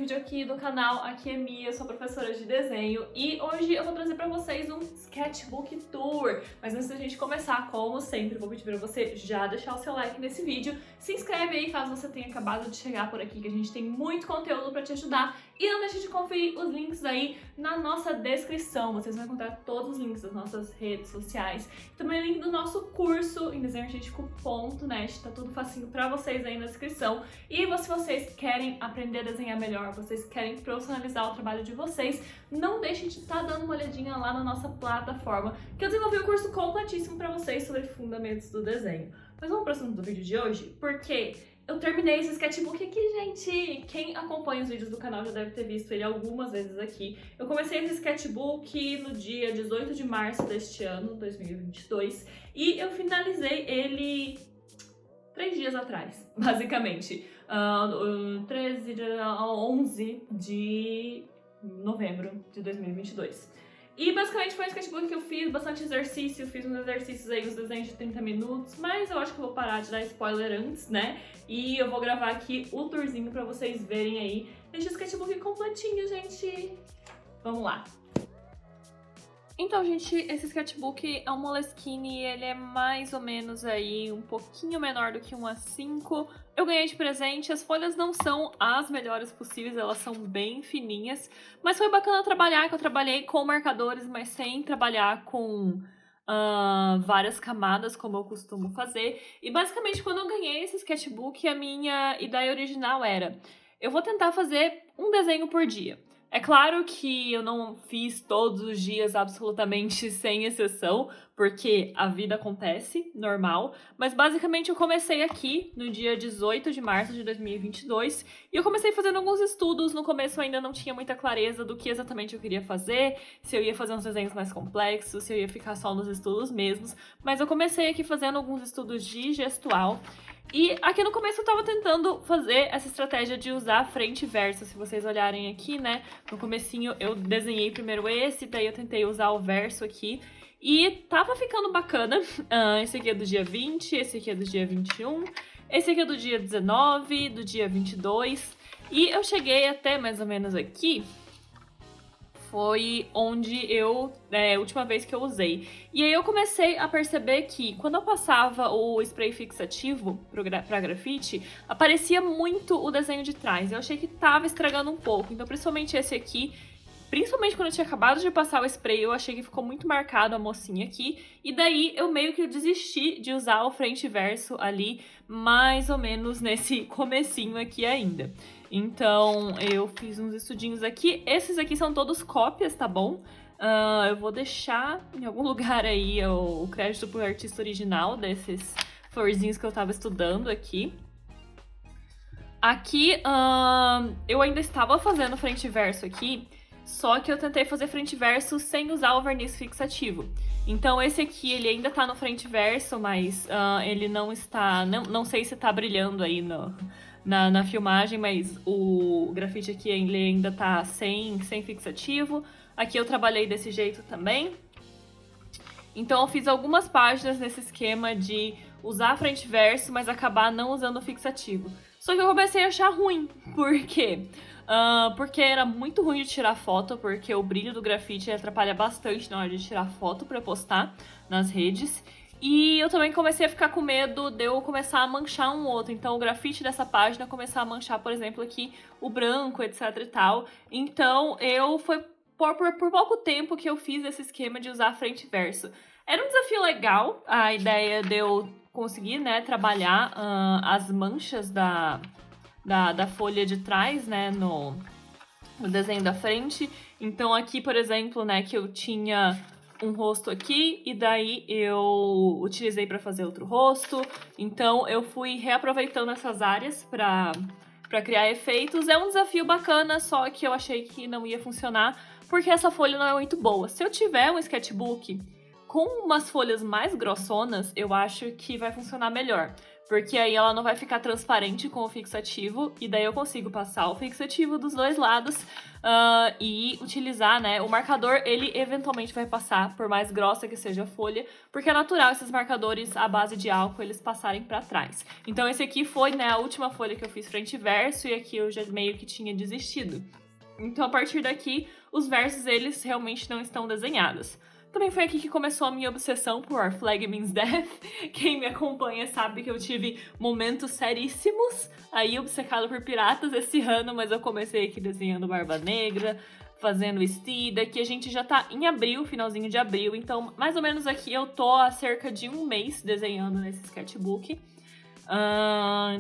vídeo aqui do canal. Aqui é Mia, eu sou professora de desenho e hoje eu vou trazer pra vocês um sketchbook tour. Mas antes da gente começar, como sempre, eu vou pedir pra você já deixar o seu like nesse vídeo, se inscreve aí caso você tenha acabado de chegar por aqui, que a gente tem muito conteúdo pra te ajudar, e não deixe de conferir os links aí na nossa descrição. Vocês vão encontrar todos os links das nossas redes sociais, também o link do nosso curso em desenho artístico.net, tá tudo facinho pra vocês aí na descrição. E se vocês querem aprender a desenhar melhor, vocês querem profissionalizar o trabalho de vocês, não deixem de estar dando uma olhadinha lá na nossa plataforma, que eu desenvolvi um curso completíssimo pra vocês sobre fundamentos do desenho. Mas vamos pro assunto do vídeo de hoje, porque eu terminei esse sketchbook aqui, gente! Quem acompanha os vídeos do canal já deve ter visto ele algumas vezes aqui. Eu comecei esse sketchbook no dia 18 de março deste ano, 2022, e eu finalizei ele 3 dias atrás, basicamente. 11 de novembro de 2022. E basicamente foi um sketchbook que eu fiz bastante exercício, fiz uns exercícios aí, uns desenhos de 30 minutos, mas eu acho que eu vou parar de dar spoiler antes, né? E eu vou gravar aqui o tourzinho pra vocês verem aí esse sketchbook completinho, gente! Vamos lá! Então, gente, esse sketchbook é um Moleskine, ele é mais ou menos aí um pouquinho menor do que um A5. Eu ganhei de presente, as folhas não são as melhores possíveis, elas são bem fininhas, mas foi bacana trabalhar, que eu trabalhei com marcadores, mas sem trabalhar com várias camadas, como eu costumo fazer. E basicamente, quando eu ganhei esse sketchbook, a minha ideia original era: eu vou tentar fazer um desenho por dia. É claro que eu não fiz todos os dias absolutamente sem exceção, porque a vida acontece, normal, mas basicamente eu comecei aqui no dia 18 de março de 2022 e eu comecei fazendo alguns estudos. No começo eu ainda não tinha muita clareza do que exatamente eu queria fazer, se eu ia fazer uns desenhos mais complexos, se eu ia ficar só nos estudos mesmos, mas eu comecei aqui fazendo alguns estudos de gestual. E aqui no começo eu tava tentando fazer essa estratégia de usar frente e verso. Se vocês olharem aqui, né, no comecinho eu desenhei primeiro esse, daí eu tentei usar o verso aqui. E tava ficando bacana. Esse aqui é do dia 20, esse aqui é do dia 21, esse aqui é do dia 19, do dia 22. E eu cheguei até mais ou menos aqui. Foi onde a última vez que eu usei. E aí eu comecei a perceber que quando eu passava o spray fixativo pra grafite, aparecia muito o desenho de trás. Eu achei que tava estragando um pouco. Então, principalmente esse aqui, principalmente quando eu tinha acabado de passar o spray, eu achei que ficou muito marcado a mocinha aqui. E daí eu meio que desisti de usar o frente e verso ali, mais ou menos nesse comecinho aqui ainda. Então, eu fiz uns estudinhos aqui. Esses aqui são todos cópias, tá bom? Eu vou deixar em algum lugar aí o crédito pro artista original desses florzinhos que eu tava estudando aqui. Aqui, eu ainda estava fazendo frente e verso aqui, só que eu tentei fazer frente e verso sem usar o verniz fixativo. Então esse aqui, ele ainda tá no frente e verso, mas ele não está... Não sei se tá brilhando aí na filmagem, mas o grafite aqui ele ainda tá sem fixativo. Aqui eu trabalhei desse jeito também. Então eu fiz algumas páginas nesse esquema de usar frente e verso, mas acabar não usando o fixativo. Só que eu comecei a achar ruim. Por quê? Porque era muito ruim de tirar foto, porque o brilho do grafite atrapalha bastante na hora de tirar foto pra postar nas redes. E eu também comecei a ficar com medo de eu começar a manchar um outro. Então o grafite dessa página começar a manchar, por exemplo, aqui o branco, etc e tal. Então foi por pouco tempo que eu fiz esse esquema de usar frente e verso. Era um desafio legal, a ideia de eu conseguir, né, trabalhar as manchas da folha de trás, né, no desenho da frente. Então aqui, por exemplo, né, que eu tinha um rosto aqui, e daí eu utilizei para fazer outro rosto. Então eu fui reaproveitando essas áreas para criar efeitos. É um desafio bacana, só que eu achei que não ia funcionar, porque essa folha não é muito boa. Se eu tiver um sketchbook com umas folhas mais grossonas, eu acho que vai funcionar melhor. porque aí ela não vai ficar transparente com o fixativo, e daí eu consigo passar o fixativo dos dois lados e utilizar, né? O marcador, ele eventualmente vai passar, por mais grossa que seja a folha, porque é natural esses marcadores à base de álcool eles passarem pra trás. Então esse aqui foi, né, a última folha que eu fiz frente e verso, e aqui eu já meio que tinha desistido. Então a partir daqui, os versos eles realmente não estão desenhados. Também foi aqui que começou a minha obsessão por Our Flag Means Death. Quem me acompanha sabe que eu tive momentos seríssimos aí obcecado por piratas esse ano, mas eu comecei aqui desenhando Barba Negra, fazendo Steed. Aqui a gente já tá em abril, finalzinho de abril, então mais ou menos aqui eu tô há cerca de um mês desenhando nesse sketchbook.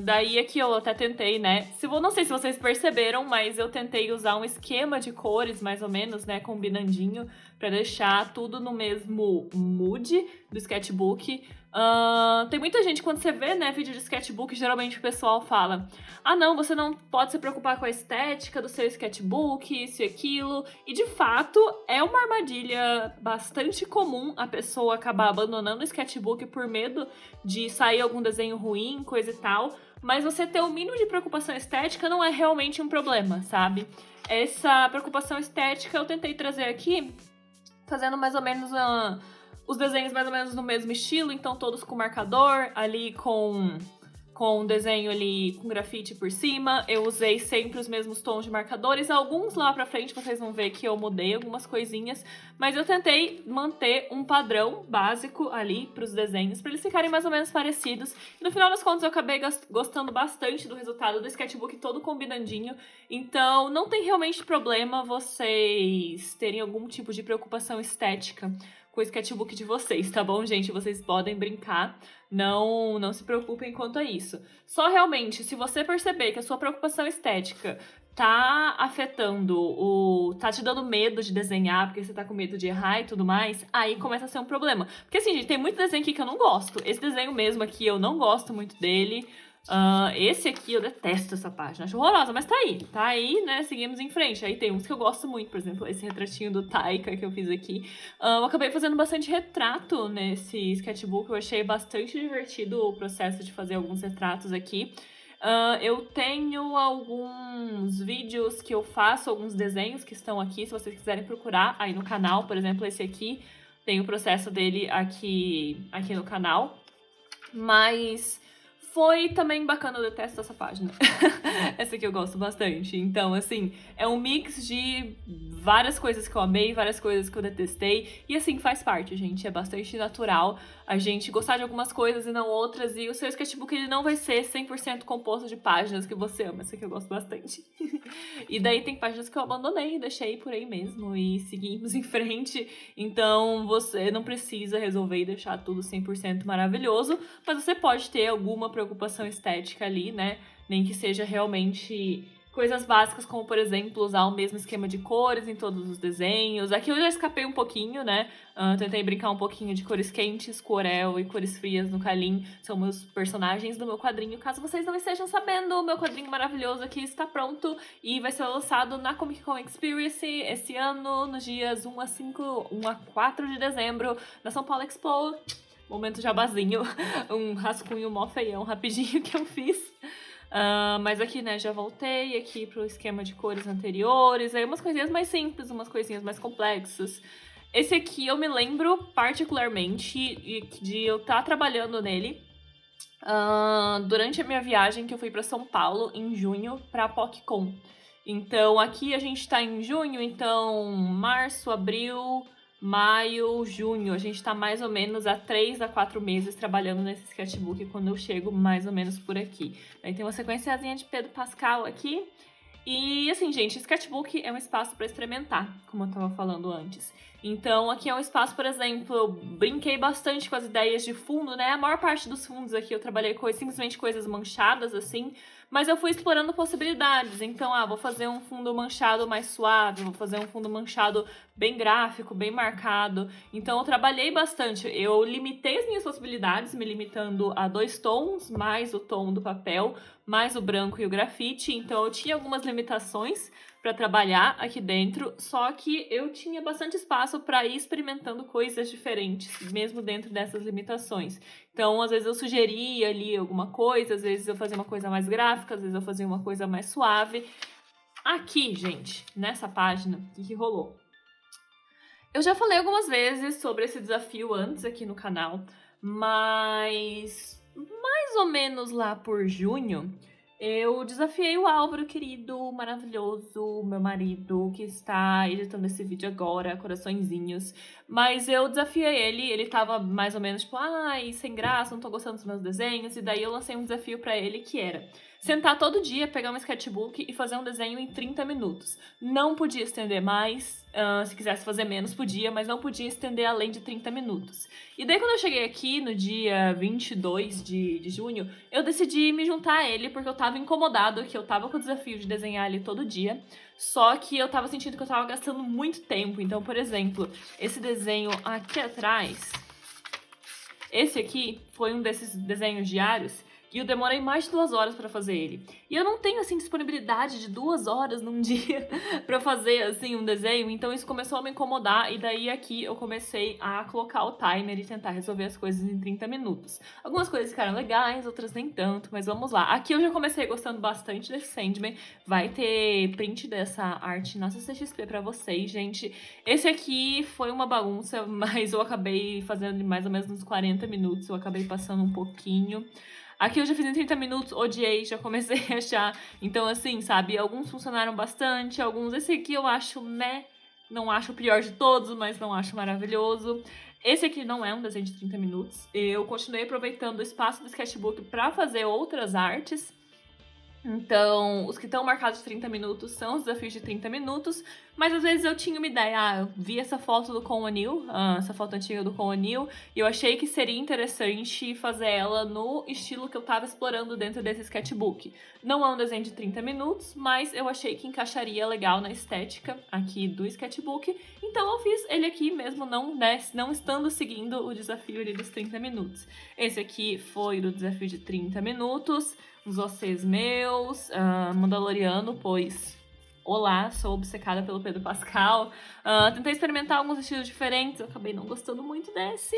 Daí aqui eu até tentei, né, não sei se vocês perceberam, mas eu tentei usar um esquema de cores, mais ou menos, né, combinandinho, pra deixar tudo no mesmo mood do sketchbook. Tem muita gente, quando você vê, né, vídeo de sketchbook, geralmente o pessoal fala: ah não, você não pode se preocupar com a estética do seu sketchbook, isso e aquilo. E de fato, é uma armadilha bastante comum a pessoa acabar abandonando o sketchbook por medo de sair algum desenho ruim, coisa e tal. Mas você ter o mínimo de preocupação estética não é realmente um problema, sabe? Essa preocupação estética eu tentei trazer aqui, fazendo mais ou menos os desenhos mais ou menos no mesmo estilo, então todos com marcador, ali com um desenho ali com grafite por cima. Eu usei sempre os mesmos tons de marcadores. Alguns lá pra frente vocês vão ver que eu mudei algumas coisinhas, mas eu tentei manter um padrão básico ali pros desenhos, pra eles ficarem mais ou menos parecidos. E no final das contas eu acabei gostando bastante do resultado do sketchbook todo combinandinho, então não tem realmente problema vocês terem algum tipo de preocupação estética com o sketchbook de vocês, tá bom, gente? Vocês podem brincar, não se preocupem quanto a isso. Só realmente, se você perceber que a sua preocupação estética tá afetando tá te dando medo de desenhar, porque você tá com medo de errar e tudo mais, aí começa a ser um problema. Porque assim, gente, tem muito desenho aqui que eu não gosto. Esse desenho mesmo aqui, eu não gosto muito dele. Esse aqui eu detesto essa página, acho horrorosa, mas tá aí, né, seguimos em frente. Aí tem uns que eu gosto muito, por exemplo, esse retratinho do Taika que eu fiz aqui. Eu acabei fazendo bastante retrato nesse sketchbook, eu achei bastante divertido o processo de fazer alguns retratos aqui. Eu tenho alguns vídeos que eu faço, alguns desenhos que estão aqui, se vocês quiserem procurar aí no canal, por exemplo, esse aqui, tem o processo dele aqui no canal, mas foi também bacana, eu detesto essa página. Essa aqui eu gosto bastante. Então, assim, é um mix de várias coisas que eu amei, várias coisas que eu detestei. E assim, faz parte, gente. É bastante natural a gente gostar de algumas coisas e não outras. E o seu sketchbook, ele não vai ser 100% composto de páginas que você ama. Essa aqui eu gosto bastante. E daí tem páginas que eu abandonei, deixei por aí mesmo. E seguimos em frente. Então, você não precisa resolver e deixar tudo 100% maravilhoso. Mas você pode ter alguma preocupação estética ali, né? Nem que seja realmente coisas básicas, como, por exemplo, usar o mesmo esquema de cores em todos os desenhos. Aqui eu já escapei um pouquinho, né? Tentei brincar um pouquinho de cores quentes, Corel e cores frias no Kalim. São meus personagens do meu quadrinho. Caso vocês não estejam sabendo, o meu quadrinho maravilhoso aqui está pronto e vai ser lançado na Comic Con Experience esse ano, nos dias 1 a 4 de dezembro, na São Paulo Expo. Momento jabazinho, um rascunho mó feião rapidinho que eu fiz. Mas aqui, né, já voltei aqui pro esquema de cores anteriores. Aí umas coisinhas mais simples, umas coisinhas mais complexas. Esse aqui eu me lembro particularmente de eu estar trabalhando nele durante a minha viagem que eu fui pra São Paulo em junho pra PocCon. Então aqui a gente tá em junho, então março, abril, maio, junho, a gente tá mais ou menos há 3 a 4 meses trabalhando nesse sketchbook quando eu chego mais ou menos por aqui. Aí tem uma sequenciazinha de Pedro Pascal aqui. E assim, gente, sketchbook é um espaço para experimentar, como eu tava falando antes. Então aqui é um espaço, por exemplo, eu brinquei bastante com as ideias de fundo, né? A maior parte dos fundos aqui eu trabalhei com simplesmente coisas manchadas, assim, mas eu fui explorando possibilidades. Então, vou fazer um fundo manchado mais suave, vou fazer um fundo manchado bem gráfico, bem marcado. Então, eu trabalhei bastante. Eu limitei as minhas possibilidades, me limitando a 2 tons, mais o tom do papel, mais o branco e o grafite. Então, eu tinha algumas limitações pra trabalhar aqui dentro, só que eu tinha bastante espaço pra ir experimentando coisas diferentes, mesmo dentro dessas limitações. Então, às vezes eu sugeria ali alguma coisa, às vezes eu fazia uma coisa mais gráfica, às vezes eu fazia uma coisa mais suave. Aqui, gente, nessa página, o que rolou? Eu já falei algumas vezes sobre esse desafio antes aqui no canal, mas mais ou menos lá por junho, eu desafiei o Álvaro, querido, maravilhoso, meu marido, que está editando esse vídeo agora, coraçõezinhos. Mas eu desafiei ele tava mais ou menos tipo, ai, sem graça, não tô gostando dos meus desenhos. E daí eu lancei um desafio pra ele que era sentar todo dia, pegar um sketchbook e fazer um desenho em 30 minutos. Não podia estender mais, se quisesse fazer menos podia, mas não podia estender além de 30 minutos. E daí quando eu cheguei aqui no dia 22 de junho, eu decidi me juntar a ele porque eu tava incomodado, que eu tava com o desafio de desenhar ele todo dia. Só que eu tava sentindo que eu tava gastando muito tempo. Então, por exemplo, esse desenho aqui atrás, esse aqui foi um desses desenhos diários e eu demorei mais de 2 horas pra fazer ele. E eu não tenho, assim, disponibilidade de 2 horas num dia pra fazer, assim, um desenho. Então isso começou a me incomodar. E daí aqui eu comecei a colocar o timer e tentar resolver as coisas em 30 minutos. Algumas coisas ficaram legais, outras nem tanto. Mas vamos lá. Aqui eu já comecei gostando bastante desse Sandman. Vai ter print dessa arte na CCXP pra vocês, gente. Esse aqui foi uma bagunça, mas eu acabei fazendo em mais ou menos uns 40 minutos. Eu acabei passando um pouquinho. Aqui eu já fiz em 30 minutos, odiei, já comecei a achar. Então, assim, sabe, alguns funcionaram bastante, alguns... Esse aqui eu acho, né, não acho o pior de todos, mas não acho maravilhoso. Esse aqui não é um desenho de 30 minutos. Eu continuei aproveitando o espaço do sketchbook pra fazer outras artes. Então, os que estão marcados de 30 minutos são os desafios de 30 minutos, mas às vezes eu tinha uma ideia, eu vi essa foto do Con O'Neill, essa foto antiga do Con O'Neill, e eu achei que seria interessante fazer ela no estilo que eu tava explorando dentro desse sketchbook. Não é um desenho de 30 minutos, mas eu achei que encaixaria legal na estética aqui do sketchbook, então eu fiz ele aqui mesmo, não estando seguindo o desafio ali dos 30 minutos. Esse aqui foi do desafio de 30 minutos, os vocês meus, Mandaloriano, pois olá, sou obcecada pelo Pedro Pascal. Tentei experimentar alguns estilos diferentes, eu acabei não gostando muito desse.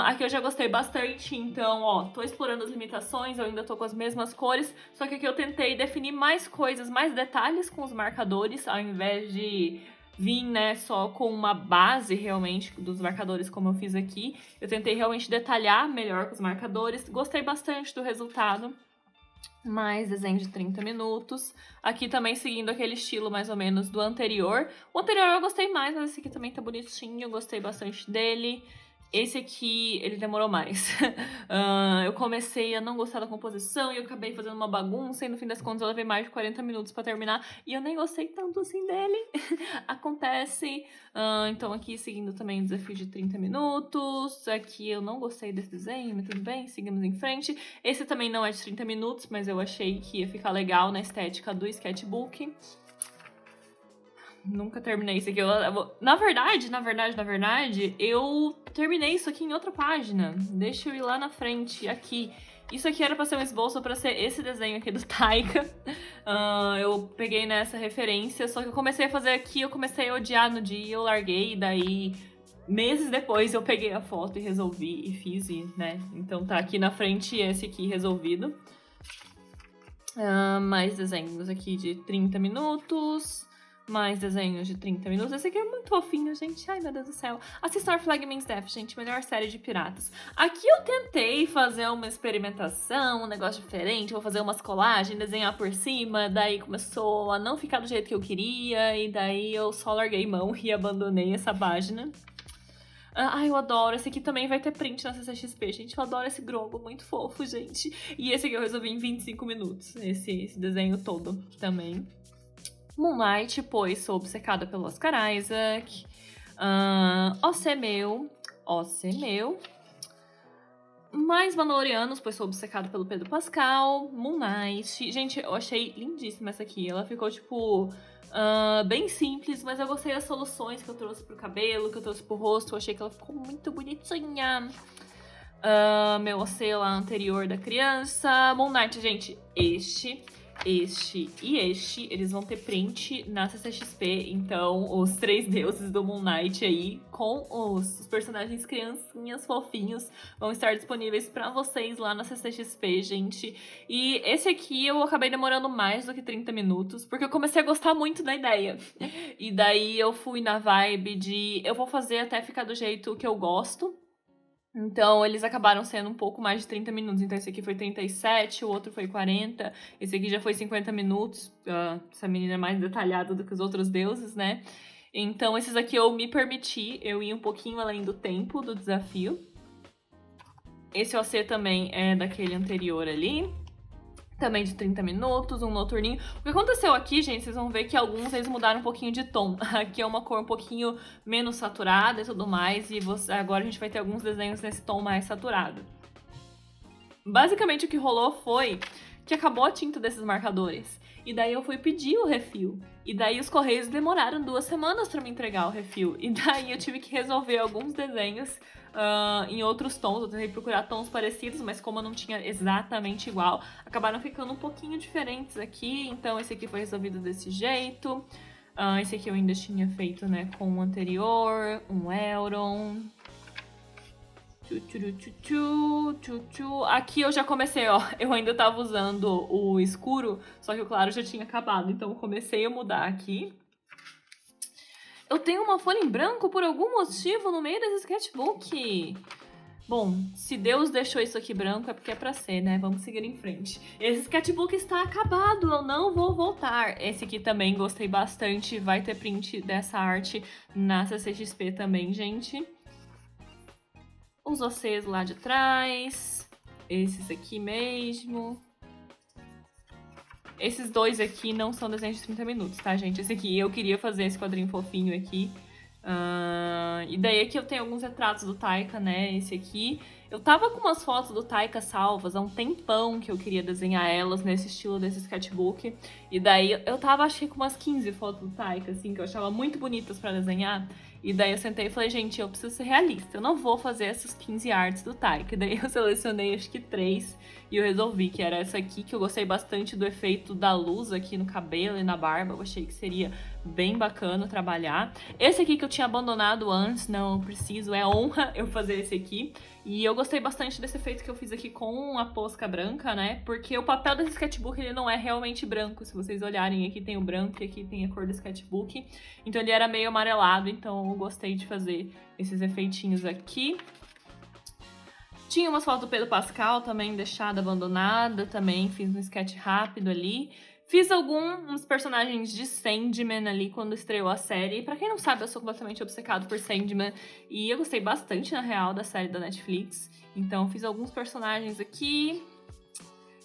Aqui eu já gostei bastante, então, ó, tô explorando as limitações, eu ainda tô com as mesmas cores, só que aqui eu tentei definir mais coisas, mais detalhes com os marcadores, ao invés de vir, né, só com uma base, realmente, dos marcadores, como eu fiz aqui. Eu tentei realmente detalhar melhor com os marcadores. Gostei bastante do resultado. Mais desenho de 30 minutos. Aqui também seguindo aquele estilo, mais ou menos, do anterior. O anterior eu gostei mais, mas esse aqui também tá bonitinho. Eu gostei bastante dele. Esse aqui, ele demorou mais. Eu comecei a não gostar da composição e eu acabei fazendo uma bagunça e no fim das contas eu levei mais de 40 minutos pra terminar e eu nem gostei tanto assim dele. Acontece. Então aqui seguindo também o desafio de 30 minutos. Aqui eu não gostei desse desenho, mas tudo bem, seguimos em frente. Esse também não é de 30 minutos, mas eu achei que ia ficar legal na estética do sketchbook. Nunca terminei isso aqui. Na verdade, eu terminei isso aqui em outra página. Deixa eu ir lá na frente, aqui. Isso aqui era pra ser um esboço, pra ser esse desenho aqui do Taika. Eu peguei nessa referência, só que eu comecei a fazer aqui, eu comecei a odiar no dia, eu larguei, e daí... Meses depois eu peguei a foto e resolvi, e fiz, né? Então tá aqui na frente esse aqui resolvido. Mais desenhos aqui de 30 minutos... Mais desenhos de 30 minutos. Esse aqui é muito fofinho, gente. Ai, meu Deus do céu. Assistam Our Flag Means Death, gente. Melhor série de piratas. Aqui eu tentei fazer uma experimentação, um negócio diferente. Vou fazer umas colagens, desenhar por cima. Daí começou a não ficar do jeito que eu queria. E daí eu só larguei mão e abandonei essa página. Ai, eu adoro. Esse aqui também vai ter print na CCXP, gente. Eu adoro esse Grogu, muito fofo, gente. E esse aqui eu resolvi em 25 minutos. Esse desenho todo também. Moonlight, pois sou obcecada pelo Oscar Isaac. Você meu. Mais Mandalorianos, pois sou obcecada pelo Pedro Pascal. Moonlight. Gente, eu achei lindíssima essa aqui. Ela ficou, tipo, bem simples, mas eu gostei das soluções que eu trouxe pro cabelo, que eu trouxe pro rosto. Eu achei que ela ficou muito bonitinha. Meu Ocê lá anterior da criança. Moonlight, gente, este... este e este, eles vão ter print na CCXP, então os 3 deuses do Moon Knight aí, com os personagens criancinhas fofinhos, vão estar disponíveis pra vocês lá na CCXP, gente. E esse aqui eu acabei demorando mais do que 30 minutos, porque eu comecei a gostar muito da ideia. E daí eu fui na vibe de, eu vou fazer até ficar do jeito que eu gosto. Então, eles acabaram sendo um pouco mais de 30 minutos. Então, esse aqui foi 37, o outro foi 40. Esse aqui já foi 50 minutos. Essa menina é mais detalhada do que os outros deuses, né? Então, esses aqui eu me permiti. Eu ia um pouquinho além do tempo do desafio. Esse OC também é daquele anterior ali. Também de 30 minutos, um noturninho. O que aconteceu aqui, gente, vocês vão ver que alguns eles mudaram um pouquinho de tom. Aqui é uma cor um pouquinho menos saturada e tudo mais. E agora a gente vai ter alguns desenhos nesse tom mais saturado. Basicamente o que rolou foi que acabou a tinta desses marcadores. E daí eu fui pedir o refil. E daí os correios demoraram 2 semanas pra me entregar o refil. E daí eu tive que resolver alguns desenhos em outros tons. Eu tentei procurar tons parecidos, mas como eu não tinha exatamente igual, acabaram ficando um pouquinho diferentes aqui. Então esse aqui foi resolvido desse jeito. Esse aqui eu ainda tinha feito, né, com o anterior, um Elron. Aqui eu já comecei, ó, eu ainda tava usando o escuro, só que o claro já tinha acabado, então eu comecei a mudar aqui. Eu tenho uma folha em branco por algum motivo no meio desse sketchbook. Bom, se Deus deixou isso aqui branco é porque é pra ser, né? Vamos seguir em frente. Esse sketchbook está acabado, eu não vou voltar. Esse aqui também gostei bastante, vai ter print dessa arte na CCXP também, gente. Os OCs lá de trás, esses aqui mesmo. Esses dois aqui não são desenhos de 30 minutos, tá, gente? Esse aqui, eu queria fazer esse quadrinho fofinho aqui. E daí aqui eu tenho alguns retratos do Taika, né? Esse aqui. Eu tava com umas fotos do Taika salvas há um tempão que eu queria desenhar elas nesse estilo desse sketchbook. E daí eu tava, acho que com umas 15 fotos do Taika, assim, que eu achava muito bonitas pra desenhar. E daí eu sentei e falei, gente, eu preciso ser realista, eu não vou fazer essas 15 artes do Taika. E daí eu selecionei, acho que 3, e eu resolvi que era essa aqui, que eu gostei bastante do efeito da luz aqui no cabelo e na barba. Eu achei que seria bem bacana trabalhar. Esse aqui que eu tinha abandonado antes, não preciso, é honra eu fazer esse aqui. E eu gostei bastante desse efeito que eu fiz aqui com a posca branca, né? Porque o papel desse sketchbook, ele não é realmente branco. Se vocês olharem, aqui tem o branco e aqui tem a cor do sketchbook. Então ele era meio amarelado, então eu gostei de fazer esses efeitinhos aqui. Tinha umas fotos do Pedro Pascal também deixada abandonada, também fiz um sketch rápido ali. Fiz alguns personagens de Sandman ali quando estreou a série. Pra quem não sabe, eu sou completamente obcecado por Sandman. E eu gostei bastante, na real, da série da Netflix. Então fiz alguns personagens aqui.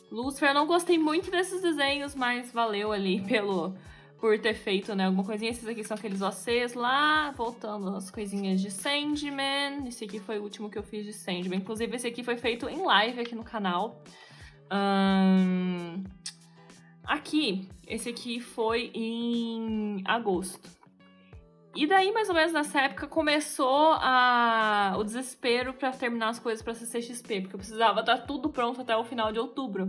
Lucifer, eu não gostei muito desses desenhos, mas valeu ali por ter feito, né, alguma coisinha. Esses aqui são aqueles OCs lá, voltando as coisinhas de Sandman. Esse aqui foi o último que eu fiz de Sandman. Inclusive, esse aqui foi feito em live aqui no canal. Aqui, esse aqui foi em agosto. E daí, mais ou menos nessa época, começou o desespero pra terminar as coisas pra CCXP, porque eu precisava estar tudo pronto até o final de outubro.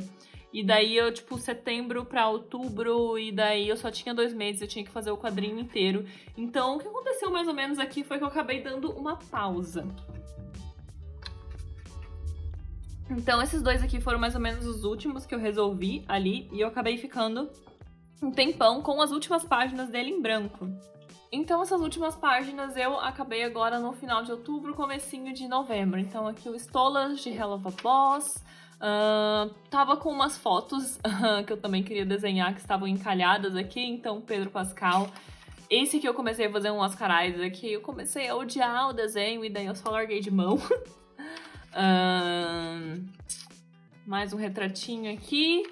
E daí eu, tipo, setembro pra outubro, e daí eu só tinha 2 meses, eu tinha que fazer o quadrinho inteiro. Então, o que aconteceu mais ou menos aqui foi que eu acabei dando uma pausa. Então, esses dois aqui foram mais ou menos os últimos que eu resolvi ali, e eu acabei ficando um tempão com as últimas páginas dele em branco. Então, essas últimas páginas eu acabei agora no final de outubro, comecinho de novembro. Então, aqui o Stolas de Hell of a Boss. Tava com umas fotos que eu também queria desenhar, que estavam encalhadas aqui. Então, Pedro Pascal. Esse aqui eu comecei a fazer um Oscar Isaac, aqui eu comecei a odiar o desenho e daí eu só larguei de mão. Mais um retratinho aqui.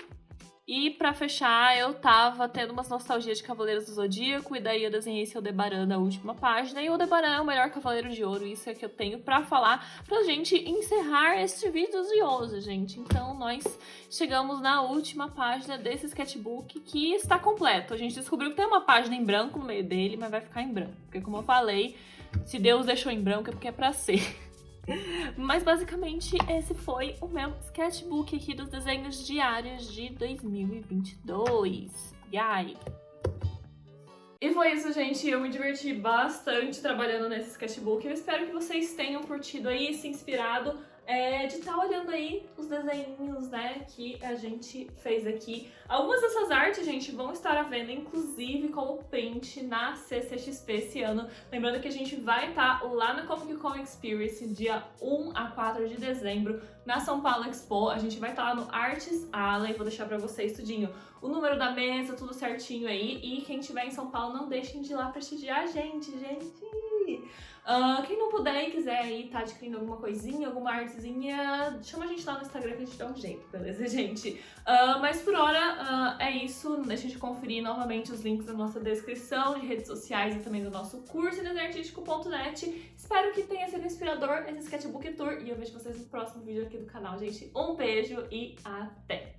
E pra fechar, eu tava tendo umas nostalgias de Cavaleiros do Zodíaco, e daí eu desenhei esse Aldebaran na última página. E o Aldebaran é o melhor Cavaleiro de Ouro, isso é que eu tenho pra falar pra gente encerrar este vídeo de hoje, gente. Então nós chegamos na última página desse sketchbook, que está completo. A gente descobriu que tem uma página em branco no meio dele, mas vai ficar em branco. Porque como eu falei, se Deus deixou em branco é porque é pra ser. Mas basicamente esse foi o meu sketchbook aqui dos desenhos diários de 2022. E aí? E foi isso, gente. Eu me diverti bastante trabalhando nesse sketchbook. Eu espero que vocês tenham curtido aí, se inspirado de estar olhando aí os desenhinhos, né, que a gente fez aqui. Algumas dessas artes, gente, vão estar à venda, inclusive como print na CCXP esse ano. Lembrando que a gente vai estar lá na Comic Con Experience, dia 1 a 4 de dezembro, na São Paulo Expo. A gente vai estar lá no Arts Alley, vou deixar pra vocês tudinho o número da mesa, tudo certinho aí. E quem estiver em São Paulo, não deixem de ir lá prestigiar a gente, quem não puder e quiser aí tá adquirindo alguma coisinha, alguma artezinha, chama a gente lá no Instagram que a gente dá um jeito, beleza, gente? Mas por hora é isso. Não deixem de conferir novamente os links da nossa descrição de redes sociais e também do nosso curso desenhoartistico.net. Espero que tenha sido inspirador esse Sketchbook Tour e eu vejo vocês no próximo vídeo aqui do canal, gente. Um beijo e até!